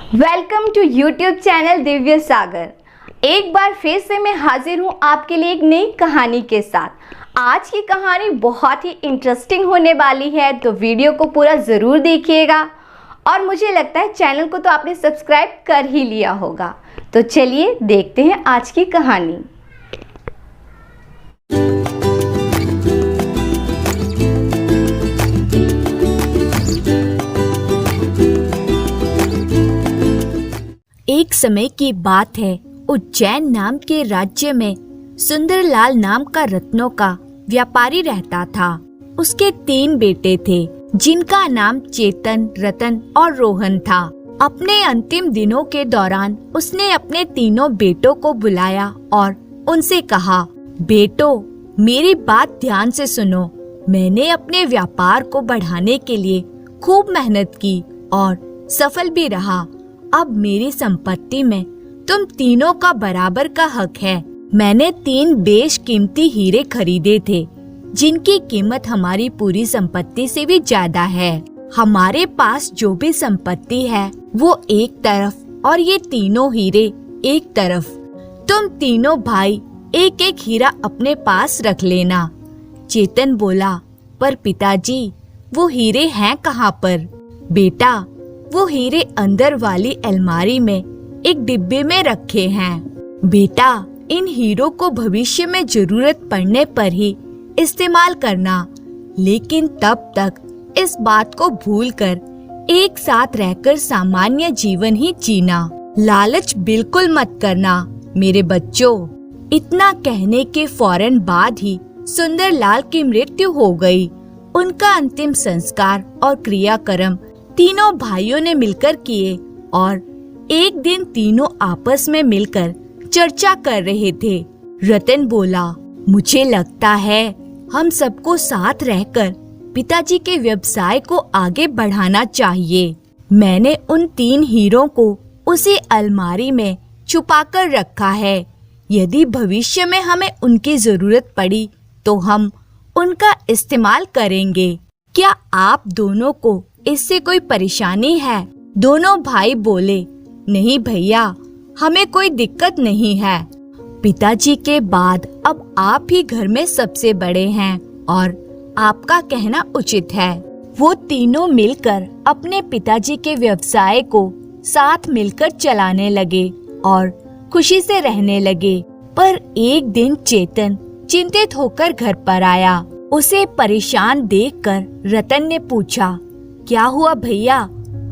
Welcome to YouTube channel Divya सागर। एक बार फिर से मैं हाजिर हूँ आपके लिए एक नई कहानी के साथ। आज की कहानी बहुत ही इंटरेस्टिंग होने वाली है, तो वीडियो को पूरा ज़रूर देखिएगा। और मुझे लगता है चैनल को तो आपने सब्सक्राइब कर ही लिया होगा। तो चलिए देखते हैं आज की कहानी। एक समय की बात है, उज्जैन नाम के राज्य में सुंदरलाल नाम का रत्नों का व्यापारी रहता था। उसके 3 बेटे थे, जिनका नाम चेतन, रतन और रोहन था। अपने अंतिम दिनों के दौरान उसने अपने तीनों बेटों को बुलाया और उनसे कहा, बेटो, मेरी बात ध्यान से सुनो। मैंने अपने व्यापार को बढ़ाने के लिए खूब मेहनत की और सफल भी रहा। अब मेरी संपत्ति में तुम तीनों का बराबर का हक है। मैंने 3 बेशकीमती हीरे खरीदे थे, जिनकी कीमत हमारी पूरी संपत्ति से भी ज्यादा है। हमारे पास जो भी संपत्ति है वो एक तरफ और ये तीनों हीरे एक तरफ। तुम तीनों भाई एक एक हीरा अपने पास रख लेना। चेतन बोला, पर पिताजी, वो हीरे हैं कहाँ पर? बेटा, वो हीरे अंदर वाली अलमारी में एक डिब्बे में रखे हैं। बेटा, इन हीरों को भविष्य में जरूरत पड़ने पर ही इस्तेमाल करना, लेकिन तब तक इस बात को भूलकर एक साथ रहकर सामान्य जीवन ही जीना। लालच बिल्कुल मत करना मेरे बच्चों। इतना कहने के फौरन बाद ही सुंदरलाल की मृत्यु हो गई। उनका अंतिम संस्कार और क्रियाक्रम तीनों भाइयों ने मिलकर किए और एक दिन तीनों आपस में मिलकर चर्चा कर रहे थे। रतन बोला, मुझे लगता है हम सबको साथ रहकर पिताजी के व्यवसाय को आगे बढ़ाना चाहिए। मैंने उन 3 हीरों को उसी अलमारी में छुपाकर रखा है। यदि भविष्य में हमें उनकी जरूरत पड़ी तो हम उनका इस्तेमाल करेंगे। क्या आप दोनों को इससे कोई परेशानी है? दोनों भाई बोले, नहीं भैया, हमें कोई दिक्कत नहीं है। पिताजी के बाद अब आप ही घर में सबसे बड़े हैं और आपका कहना उचित है। वो तीनों मिलकर अपने पिताजी के व्यवसाय को साथ मिलकर चलाने लगे और खुशी से रहने लगे। पर एक दिन चेतन चिंतित होकर घर पर आया। उसे परेशान देखकर रतन ने पूछा, क्या हुआ भैया,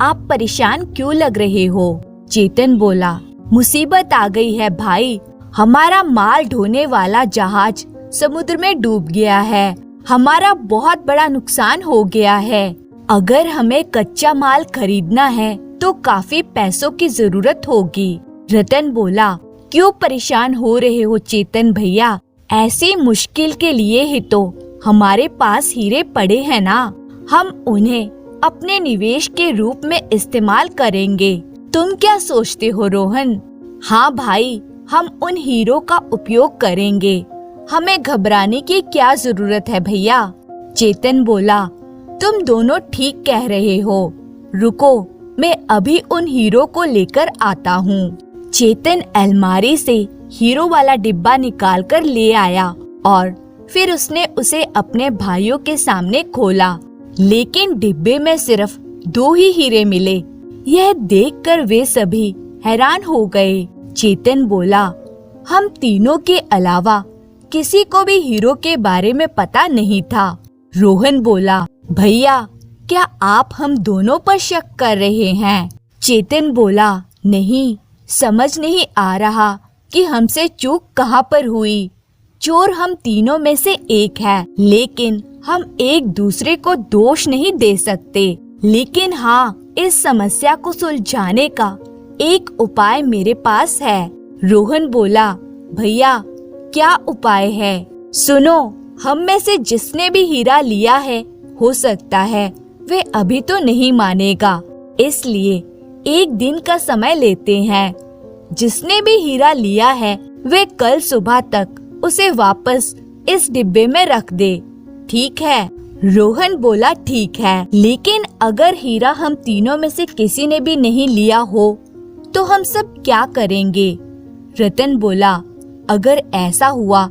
आप परेशान क्यों लग रहे हो? चेतन बोला, मुसीबत आ गई है भाई। हमारा माल ढोने वाला जहाज समुद्र में डूब गया है। हमारा बहुत बड़ा नुकसान हो गया है। अगर हमें कच्चा माल खरीदना है तो काफी पैसों की जरूरत होगी। रतन बोला, क्यों परेशान हो रहे हो चेतन भैया? ऐसी मुश्किल के लिए ही तो हमारे पास हीरे पड़े हैं ना। हम उन्हें अपने निवेश के रूप में इस्तेमाल करेंगे। तुम क्या सोचते हो रोहन? हाँ भाई, हम उन हीरों का उपयोग करेंगे। हमें घबराने की क्या जरूरत है भैया? चेतन बोला, तुम दोनों ठीक कह रहे हो। रुको, मैं अभी उन हीरों को लेकर आता हूँ। चेतन अलमारी से हीरो वाला डिब्बा निकाल कर ले आया और फिर उसने उसे अपने भाइयों के सामने खोला, लेकिन डिब्बे में सिर्फ 2 ही हीरे मिले। यह देखकर वे सभी हैरान हो गए। चेतन बोला, हम तीनों के अलावा किसी को भी हीरो के बारे में पता नहीं था। रोहन बोला, भैया, क्या आप हम दोनों पर शक कर रहे हैं? चेतन बोला, नहीं, समझ नहीं आ रहा कि हमसे चूक कहाँ पर हुई। चोर हम तीनों में से एक है, लेकिन हम एक दूसरे को दोष नहीं दे सकते। लेकिन हाँ, इस समस्या को सुलझाने का एक उपाय मेरे पास है। रोहन बोला, भैया, क्या उपाय है? सुनो, हम में से जिसने भी हीरा लिया है, हो सकता है वे अभी तो नहीं मानेगा, इसलिए एक दिन का समय लेते हैं। जिसने भी हीरा लिया है वे कल सुबह तक उसे वापस इस डिब्बे में रख दे, ठीक है? रोहन बोला, ठीक है, लेकिन अगर हीरा हम तीनों में से किसी ने भी नहीं लिया हो तो हम सब क्या करेंगे? रतन बोला, अगर ऐसा हुआ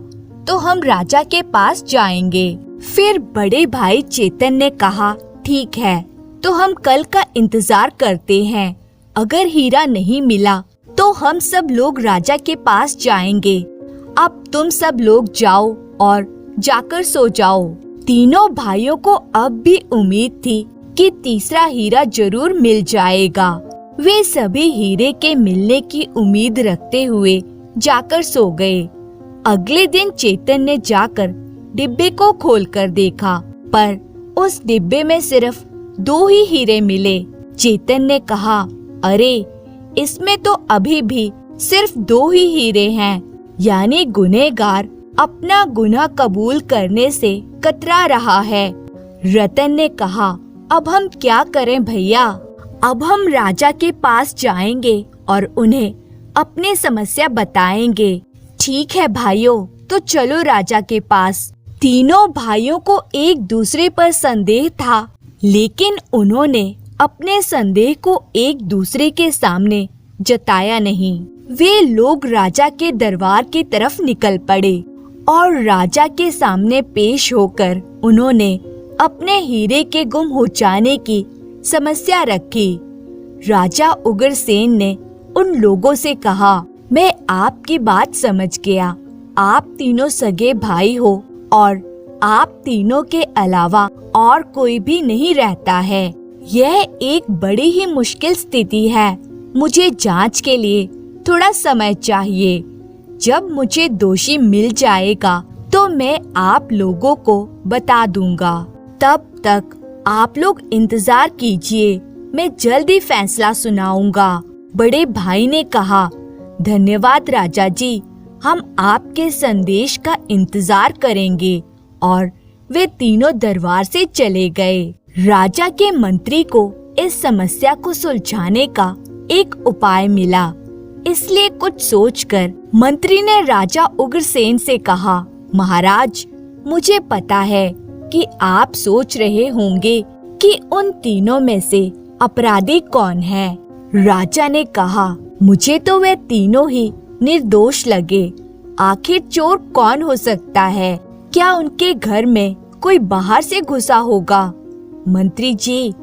तो हम राजा के पास जाएंगे। फिर बड़े भाई चेतन ने कहा, ठीक है, तो हम कल का इंतजार करते हैं। अगर हीरा नहीं मिला तो हम सब लोग राजा के पास जाएंगे। अब तुम सब लोग जाओ और जाकर सो जाओ। तीनों भाइयों को अब भी उम्मीद थी कि तीसरा हीरा जरूर मिल जाएगा। वे सभी हीरे के मिलने की उम्मीद रखते हुए जाकर सो गए। अगले दिन चेतन ने जाकर डिब्बे को खोलकर देखा, पर उस डिब्बे में सिर्फ 2 ही हीरे मिले। चेतन ने कहा, अरे इसमें तो अभी भी सिर्फ 2 ही हीरे हैं, यानी गुनहगार अपना गुनाह कबूल करने से कतरा रहा है। रतन ने कहा, अब हम क्या करें भैया? अब हम राजा के पास जाएंगे और उन्हें अपनी समस्या बताएंगे। ठीक है भाइयों, तो चलो राजा के पास। तीनों भाइयों को एक दूसरे पर संदेह था, लेकिन उन्होंने अपने संदेह को एक दूसरे के सामने जताया नहीं। वे लोग राजा के दरबार की तरफ निकल पड़े और राजा के सामने पेश होकर उन्होंने अपने हीरे के गुम हो जाने की समस्या रखी। राजा उग्रसेन ने उन लोगों से कहा, मैं आपकी बात समझ गया। आप तीनों सगे भाई हो और आप तीनों के अलावा और कोई भी नहीं रहता है। यह एक बड़ी ही मुश्किल स्थिति है। मुझे जांच के लिए थोड़ा समय चाहिए। जब मुझे दोषी मिल जाएगा तो मैं आप लोगों को बता दूंगा। तब तक आप लोग इंतजार कीजिए, मैं जल्दी फैसला सुनाऊंगा। बड़े भाई ने कहा, धन्यवाद राजा जी, हम आपके संदेश का इंतजार करेंगे। और वे तीनों दरबार से चले गए। राजा के मंत्री को इस समस्या को सुलझाने का एक उपाय मिला, इसलिए कुछ सोचकर मंत्री ने राजा उग्रसेन से कहा, महाराज, मुझे पता है कि आप सोच रहे होंगे कि उन तीनों में से अपराधी कौन है। राजा ने कहा, मुझे तो वे तीनों ही निर्दोष लगे। आखिर चोर कौन हो सकता है? क्या उनके घर में कोई बाहर से घुसा होगा? मंत्री जी,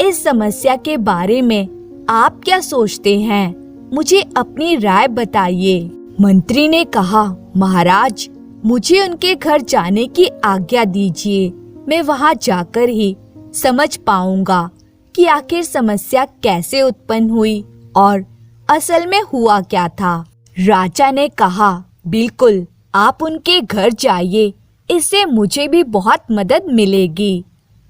इस समस्या के बारे में आप क्या सोचते हैं? मुझे अपनी राय बताइए। मंत्री ने कहा, महाराज, मुझे उनके घर जाने की आज्ञा दीजिए। मैं वहां जाकर ही समझ पाऊंगा कि आखिर समस्या कैसे उत्पन्न हुई और असल में हुआ क्या था। राजा ने कहा, बिल्कुल, आप उनके घर जाइए, इससे मुझे भी बहुत मदद मिलेगी।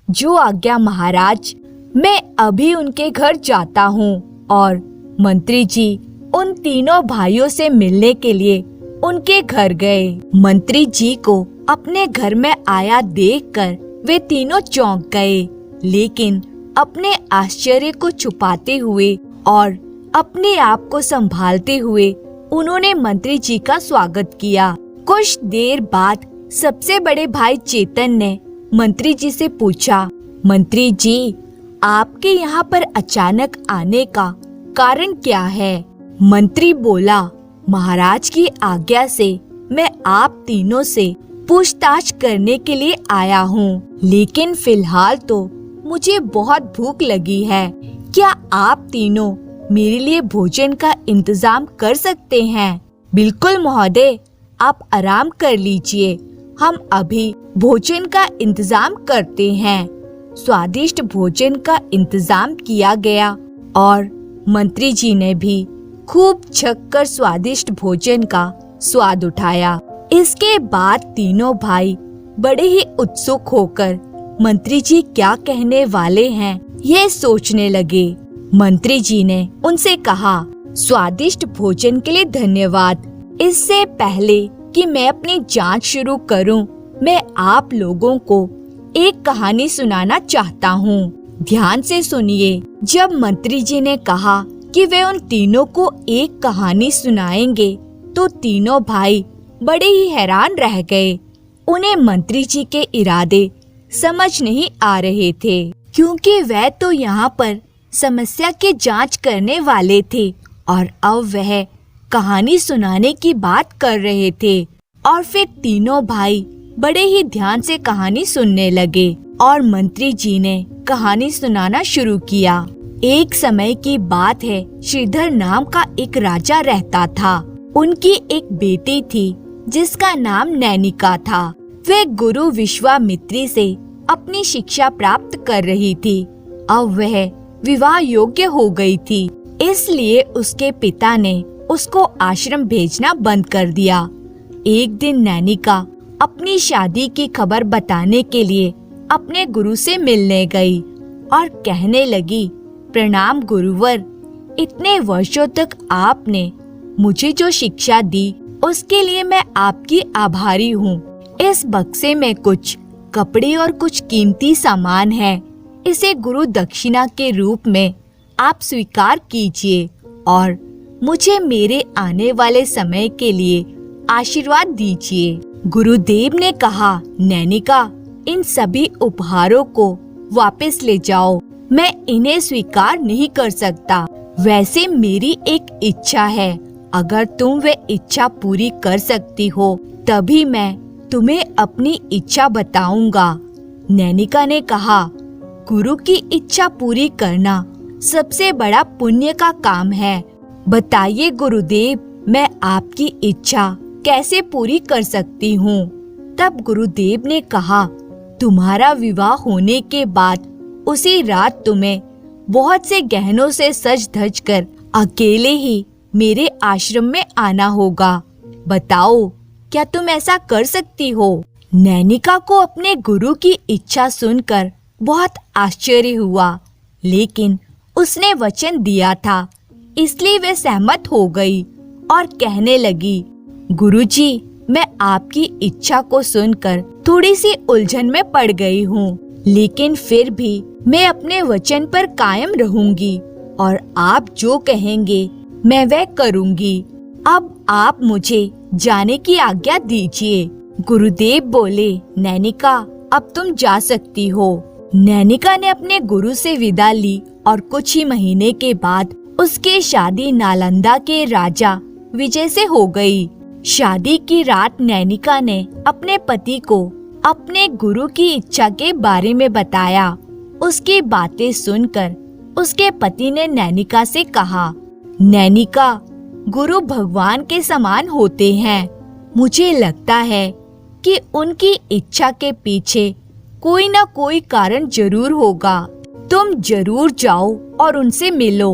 जो आज्ञा महाराज, मैं अभी उनके घर जाता हूँ। और मंत्री जी उन तीनों भाइयों से मिलने के लिए उनके घर गए। मंत्री जी को अपने घर में आया देखकर वे तीनों चौंक गए, लेकिन अपने आश्चर्य को छुपाते हुए और अपने आप को संभालते हुए उन्होंने मंत्री जी का स्वागत किया। कुछ देर बाद सबसे बड़े भाई चेतन ने मंत्री जी से पूछा, मंत्री जी, आपके यहाँ पर अचानक आने का कारण क्या है? मंत्री बोला, महाराज की आज्ञा से मैं आप तीनों से पूछताछ करने के लिए आया हूँ, लेकिन फिलहाल तो मुझे बहुत भूख लगी है। क्या आप तीनों मेरे लिए भोजन का इंतजाम कर सकते हैं? बिल्कुल महोदय, आप आराम कर लीजिए, हम अभी भोजन का इंतजाम करते हैं। स्वादिष्ट भोजन का इंतजाम किया गया और मंत्री जी ने भी खूब छककर स्वादिष्ट भोजन का स्वाद उठाया। इसके बाद तीनों भाई बड़े ही उत्सुक होकर मंत्री जी क्या कहने वाले हैं ये सोचने लगे। मंत्री जी ने उनसे कहा, स्वादिष्ट भोजन के लिए धन्यवाद। इससे पहले कि मैं अपनी जांच शुरू करूं, मैं आप लोगों को एक कहानी सुनाना चाहता हूं। ध्यान से सुनिए। जब मंत्री जी ने कहा कि वे उन तीनों को एक कहानी सुनाएंगे, तो तीनों भाई बड़े ही हैरान रह गए। उन्हें मंत्री जी के इरादे समझ नहीं आ रहे थे, क्योंकि वह तो यहाँ पर समस्या की जांच करने वाले थे और अब वह कहानी सुनाने की बात कर रहे थे। और फिर तीनों भाई बड़े ही ध्यान से कहानी सुनने लगे और मंत्री जी ने कहानी सुनाना शुरू किया। एक समय की बात है, श्रीधर नाम का एक राजा रहता था। उनकी एक बेटी थी जिसका नाम नैनिका था। वह गुरु विश्वामित्री से अपनी शिक्षा प्राप्त कर रही थी। अब वह विवाह योग्य हो गई थी, इसलिए उसके पिता ने उसको आश्रम भेजना बंद कर दिया। एक दिन नैनिका अपनी शादी की खबर बताने के लिए अपने गुरु से मिलने गई और कहने लगी, प्रणाम गुरुवर, इतने वर्षों तक आपने मुझे जो शिक्षा दी उसके लिए मैं आपकी आभारी हूँ। इस बक्से में कुछ कपड़े और कुछ कीमती सामान है, इसे गुरु दक्षिणा के रूप में आप स्वीकार कीजिए और मुझे मेरे आने वाले समय के लिए आशीर्वाद दीजिए। गुरुदेव ने कहा, नैनिका, इन सभी उपहारों को वापस ले जाओ, मैं इन्हें स्वीकार नहीं कर सकता। वैसे मेरी एक इच्छा है, अगर तुम वे इच्छा पूरी कर सकती हो तभी मैं तुम्हें अपनी इच्छा बताऊंगा। नैनिका ने कहा, गुरु की इच्छा पूरी करना सबसे बड़ा पुण्य का काम है। बताइए गुरुदेव, मैं आपकी इच्छा कैसे पूरी कर सकती हूँ? तब गुरुदेव ने कहा, तुम्हारा विवाह होने के बाद उसी रात तुम्हें बहुत से गहनों से सज धज कर अकेले ही मेरे आश्रम में आना होगा। बताओ, क्या तुम ऐसा कर सकती हो? नैनिका को अपने गुरु की इच्छा सुनकर बहुत आश्चर्य हुआ, लेकिन उसने वचन दिया था, इसलिए वह सहमत हो गई और कहने लगी, गुरुजी, मैं आपकी इच्छा को सुनकर थोड़ी सी उलझन में पड़ गई हूँ, लेकिन फिर भी मैं अपने वचन पर कायम रहूंगी और आप जो कहेंगे मैं वह करूंगी। अब आप मुझे जाने की आज्ञा दीजिए। गुरुदेव बोले, नैनिका, अब तुम जा सकती हो। नैनिका ने अपने गुरु से विदा ली और कुछ ही महीने के बाद उसकी शादी नालंदा के राजा विजय से हो गई। शादी की रात नैनिका ने अपने पति को अपने गुरु की इच्छा के बारे में बताया। उसकी बातें सुनकर उसके पति ने नैनिका से कहा, नैनिका, गुरु भगवान के समान होते हैं। मुझे लगता है कि उनकी इच्छा के पीछे कोई न कोई कारण जरूर होगा। तुम जरूर जाओ और उनसे मिलो।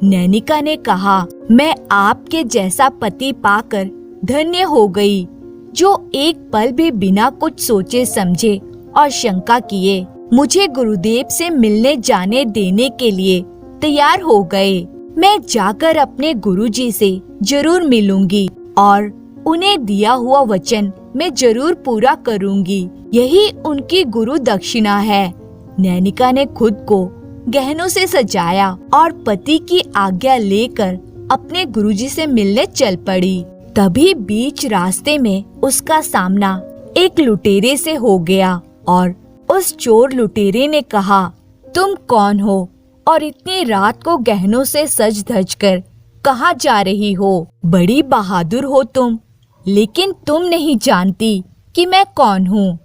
नैनिका ने कहा, मैं आपके जैसा पति पाकर धन्य हो गई, जो एक पल भी बिना कुछ सोचे समझे और शंका किए मुझे गुरुदेव से मिलने जाने देने के लिए तैयार हो गए। मैं जाकर अपने गुरुजी से जरूर मिलूंगी और उन्हें दिया हुआ वचन मैं जरूर पूरा करूंगी। यही उनकी गुरु दक्षिणा है। नैनिका ने खुद को गहनों से सजाया और पति की आज्ञा लेकर अपने गुरुजी से मिलने चल पड़ी। तभी बीच रास्ते में उसका सामना एक लुटेरे से हो गया और उस चोर लुटेरे ने कहा, तुम कौन हो और इतनी रात को गहनों से सज धज कर कहाँ जा रही हो? बड़ी बहादुर हो तुम, लेकिन तुम नहीं जानती कि मैं कौन हूँ।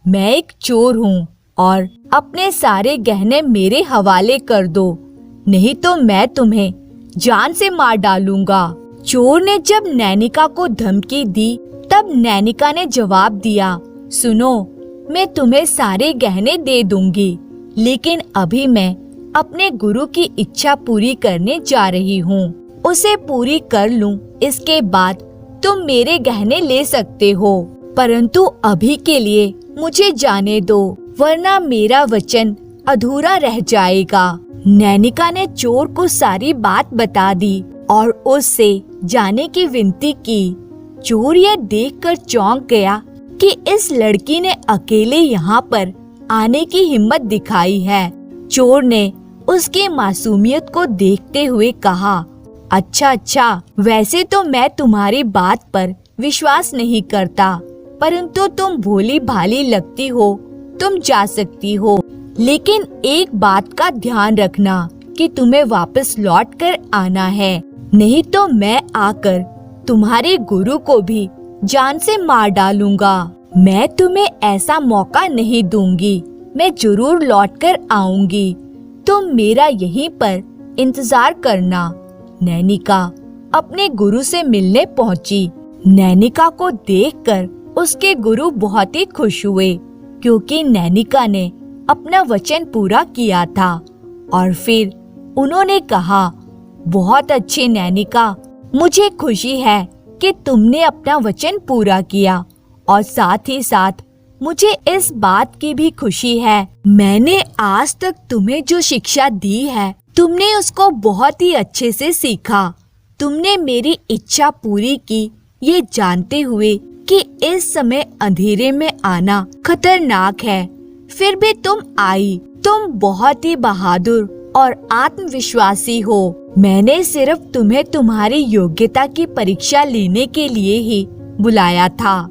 मैं एक चोर हूँ और अपने सारे गहने मेरे हवाले कर दो, नहीं तो मैं तुम्हें जान से मार डालूंगा। चोर ने जब नैनिका को धमकी दी, तब नैनिका ने जवाब दिया, सुनो, मैं तुम्हें सारे गहने दे दूंगी, लेकिन अभी मैं अपने गुरु की इच्छा पूरी करने जा रही हूँ। उसे पूरी कर लूँ, इसके बाद तुम मेरे गहने ले सकते हो, परंतु अभी के लिए मुझे जाने दो, वरना मेरा वचन अधूरा रह जाएगा। नैनिका ने चोर को सारी बात बता दी और उससे जाने की विनती की। चोर यह देखकर चौंक गया कि इस लड़की ने अकेले यहाँ पर आने की हिम्मत दिखाई है। चोर ने उसकी मासूमियत को देखते हुए कहा, अच्छा, वैसे तो मैं तुम्हारी बात पर विश्वास नहीं करता, परंतु तुम भोली भाली लगती हो, तुम जा सकती हो, लेकिन एक बात का ध्यान रखना कि तुम्हें वापस लौट कर आना है। नहीं तो मैं आकर तुम्हारे गुरु को भी जान से मार डालूंगा। मैं तुम्हें ऐसा मौका नहीं दूंगी। मैं जरूर लौटकर आऊंगी। तुम मेरा यहीं पर इंतजार करना। नैनिका अपने गुरु से मिलने पहुंची। नैनिका को देखकर उसके गुरु बहुत ही खुश हुए, क्योंकि नैनिका ने अपना वचन पूरा किया था। और फिर उन्होंने कहा, बहुत अच्छी नैनिका, मुझे खुशी है कि तुमने अपना वचन पूरा किया, और साथ ही साथ मुझे इस बात की भी खुशी है, मैंने आज तक तुम्हें जो शिक्षा दी है, तुमने उसको बहुत ही अच्छे से सीखा। तुमने मेरी इच्छा पूरी की, ये जानते हुए कि इस समय अंधेरे में आना खतरनाक है, फिर भी तुम आई। तुम बहुत ही बहादुर और आत्मविश्वासी हो। मैंने सिर्फ तुम्हें तुम्हारी योग्यता की परीक्षा लेने के लिए ही बुलाया था।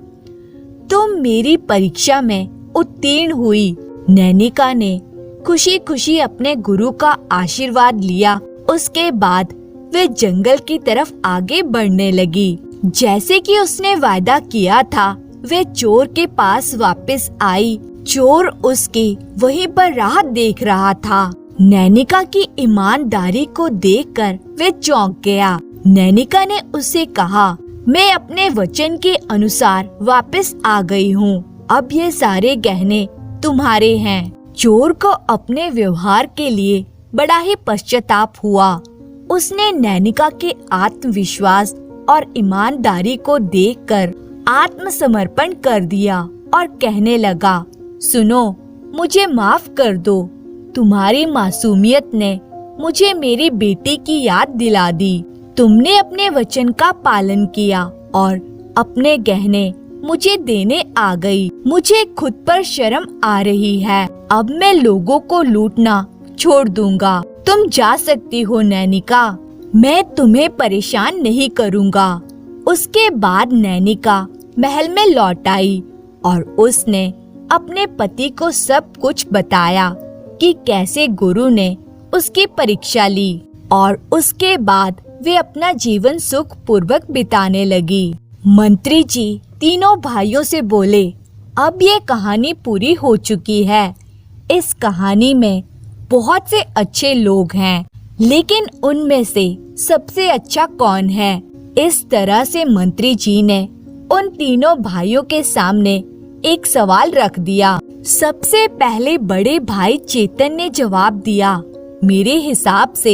तुम मेरी परीक्षा में उत्तीर्ण हुई। नैनिका ने खुशी खुशी अपने गुरु का आशीर्वाद लिया। उसके बाद वे जंगल की तरफ आगे बढ़ने लगी। जैसे कि उसने वादा किया था, वे चोर के पास वापस आई। चोर उसकी वहीं पर राह देख रहा था। नैनिका की ईमानदारी को देखकर वे चौंक गया। नैनिका ने उससे कहा, मैं अपने वचन के अनुसार वापस आ गई हूँ। अब ये सारे गहने तुम्हारे हैं। चोर को अपने व्यवहार के लिए बड़ा ही पश्चाताप हुआ। उसने नैनिका के आत्मविश्वास और ईमानदारी को देखकर आत्मसमर्पण कर दिया और कहने लगा, सुनो, मुझे माफ कर दो। तुम्हारी मासूमियत ने मुझे मेरी बेटी की याद दिला दी। तुमने अपने वचन का पालन किया और अपने गहने मुझे देने आ गई। मुझे खुद पर शर्म आ रही है। अब मैं लोगों को लूटना छोड़ दूंगा। तुम जा सकती हो नैनिका। मैं तुम्हें परेशान नहीं करूंगा। उसके बाद नैनिका महल में लौट आई और उसने अपने पति को सब कुछ बताया कि कैसे गुरु ने उसकी परीक्षा ली, और उसके बाद वे अपना जीवन सुख पूर्वक बिताने लगी। मंत्री जी तीनों भाइयों से बोले, अब ये कहानी पूरी हो चुकी है। इस कहानी में बहुत से अच्छे लोग हैं, लेकिन उनमें से सबसे अच्छा कौन है? इस तरह से मंत्री जी ने उन तीनों भाइयों के सामने एक सवाल रख दिया। सबसे पहले बड़े भाई चेतन ने जवाब दिया, मेरे हिसाब से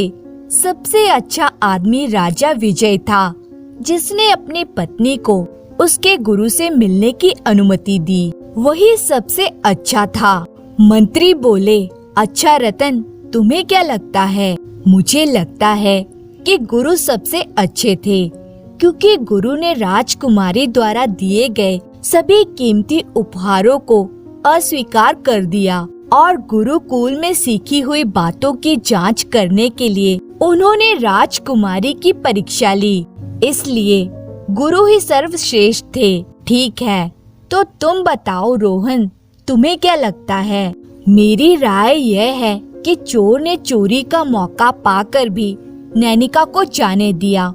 सबसे अच्छा आदमी राजा विजय था, जिसने अपनी पत्नी को उसके गुरु से मिलने की अनुमति दी। वही सबसे अच्छा था। मंत्री बोले, अच्छा रतन, तुम्हें क्या लगता है? मुझे लगता है कि गुरु सबसे अच्छे थे, क्योंकि गुरु ने राजकुमारी द्वारा दिए गए सभी कीमती उपहारों को अस्वीकार कर दिया और गुरुकुल में सीखी हुई बातों की जांच करने के लिए उन्होंने राजकुमारी की परीक्षा ली। इसलिए गुरु ही सर्वश्रेष्ठ थे। ठीक है, तो तुम बताओ रोहन, तुम्हें क्या लगता है? मेरी राय यह है कि चोर ने चोरी का मौका पाकर भी नैनिका को जाने दिया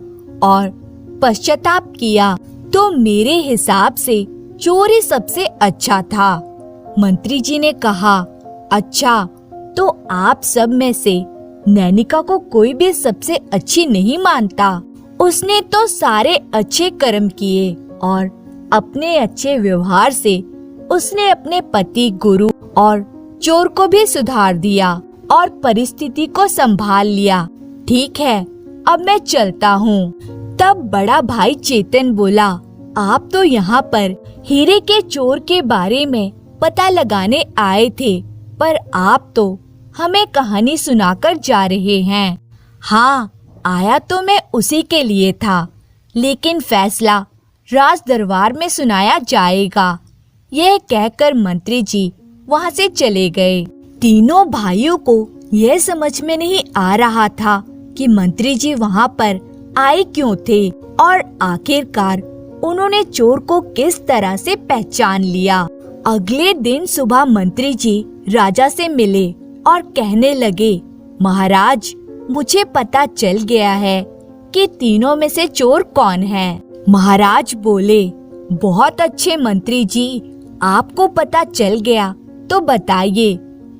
और पश्चाताप किया, तो मेरे हिसाब से चोर ही सबसे अच्छा था। मंत्री जी ने कहा, अच्छा, तो आप सब में से नैनिका को कोई भी सबसे अच्छी नहीं मानता। उसने तो सारे अच्छे कर्म किए और अपने अच्छे व्यवहार से उसने अपने पति, गुरु और चोर को भी सुधार दिया और परिस्थिति को संभाल लिया। ठीक है, अब मैं चलता हूँ। तब बड़ा भाई चेतन बोला, आप तो यहाँ पर हीरे के चोर के बारे में पता लगाने आए थे, पर आप तो हमें कहानी सुनाकर जा रहे हैं। हाँ, आया तो मैं उसी के लिए था, लेकिन फैसला राज दरबार में सुनाया जाएगा। यह कहकर मंत्री जी वहाँ से चले गए। तीनों भाइयों को यह समझ में नहीं आ रहा था कि मंत्री जी वहाँ पर आए क्यों थे और आखिरकार उन्होंने चोर को किस तरह से पहचान लिया। अगले दिन सुबह मंत्री जी राजा से मिले और कहने लगे, महाराज, मुझे पता चल गया है कि तीनों में से चोर कौन है। महाराज बोले, बहुत अच्छे मंत्री जी, आपको पता चल गया तो बताइए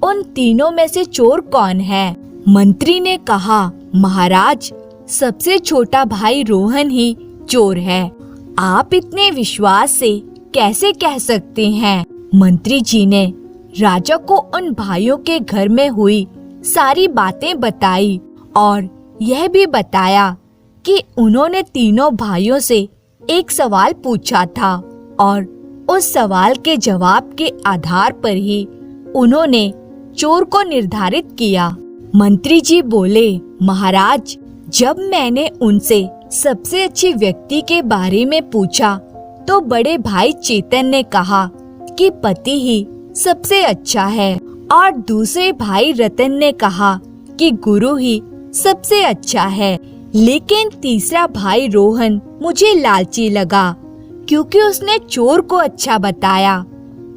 उन तीनों में से चोर कौन है। मंत्री ने कहा, महाराज, सबसे छोटा भाई रोहन ही चोर है। आप इतने विश्वास से कैसे कह सकते हैं। मंत्री जी ने राजा को उन भाइयों के घर में हुई सारी बातें बताई और यह भी बताया कि उन्होंने तीनों भाइयों से एक सवाल पूछा था और उस सवाल के जवाब के आधार पर ही उन्होंने चोर को निर्धारित किया। मंत्री जी बोले, महाराज, जब मैंने उनसे सबसे अच्छे व्यक्ति के बारे में पूछा तो बड़े भाई चेतन ने कहा कि पति ही सबसे अच्छा है और दूसरे भाई रतन ने कहा कि गुरु ही सबसे अच्छा है। लेकिन तीसरा भाई रोहन मुझे लालची लगा क्योंकि उसने चोर को अच्छा बताया,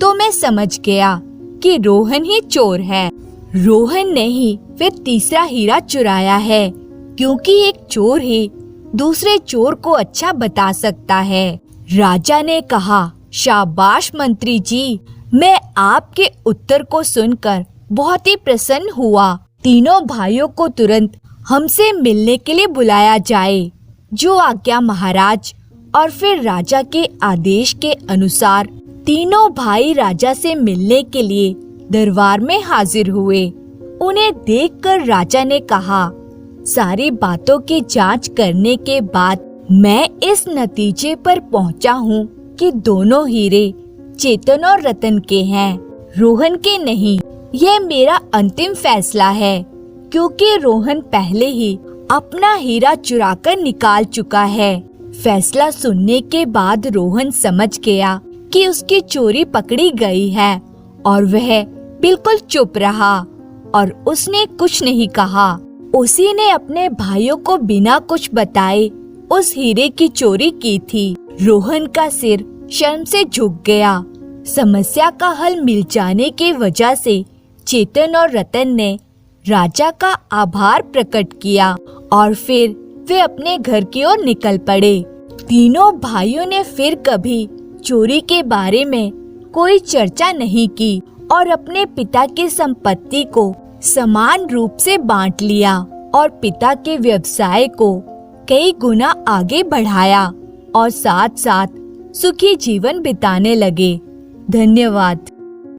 तो मैं समझ गया कि रोहन ही चोर है। रोहन ने ही फिर तीसरा हीरा चुराया है क्योंकि एक चोर ही दूसरे चोर को अच्छा बता सकता है। राजा ने कहा, शाबाश मंत्री जी, मैं आपके उत्तर को सुनकर बहुत ही प्रसन्न हुआ। तीनों भाइयों को तुरंत हमसे मिलने के लिए बुलाया जाए। जो आज्ञा महाराज। और फिर राजा के आदेश के अनुसार तीनों भाई राजा से मिलने के लिए दरबार में हाजिर हुए। उन्हें देखकर राजा ने कहा, सारी बातों की जांच करने के बाद मैं इस नतीजे पर पहुंचा हूं कि दोनों हीरे चेतन और रतन के हैं, रोहन के नहीं। यह मेरा अंतिम फैसला है क्योंकि रोहन पहले ही अपना हीरा चुराकर निकाल चुका है। फैसला सुनने के बाद रोहन समझ गया कि उसकी चोरी पकड़ी गई है और वह बिल्कुल चुप रहा और उसने कुछ नहीं कहा। उसी ने अपने भाइयों को बिना कुछ बताए उस हीरे की चोरी की थी। रोहन का सिर शर्म से झुक गया। समस्या का हल मिल जाने की वजह से चेतन और रतन ने राजा का आभार प्रकट किया और फिर वे अपने घर की ओर निकल पड़े। तीनों भाइयों ने फिर कभी चोरी के बारे में कोई चर्चा नहीं की और अपने पिता की संपत्ति को समान रूप से बांट लिया और पिता के व्यवसाय को कई गुना आगे बढ़ाया और साथ साथ सुखी जीवन बिताने लगे। धन्यवाद।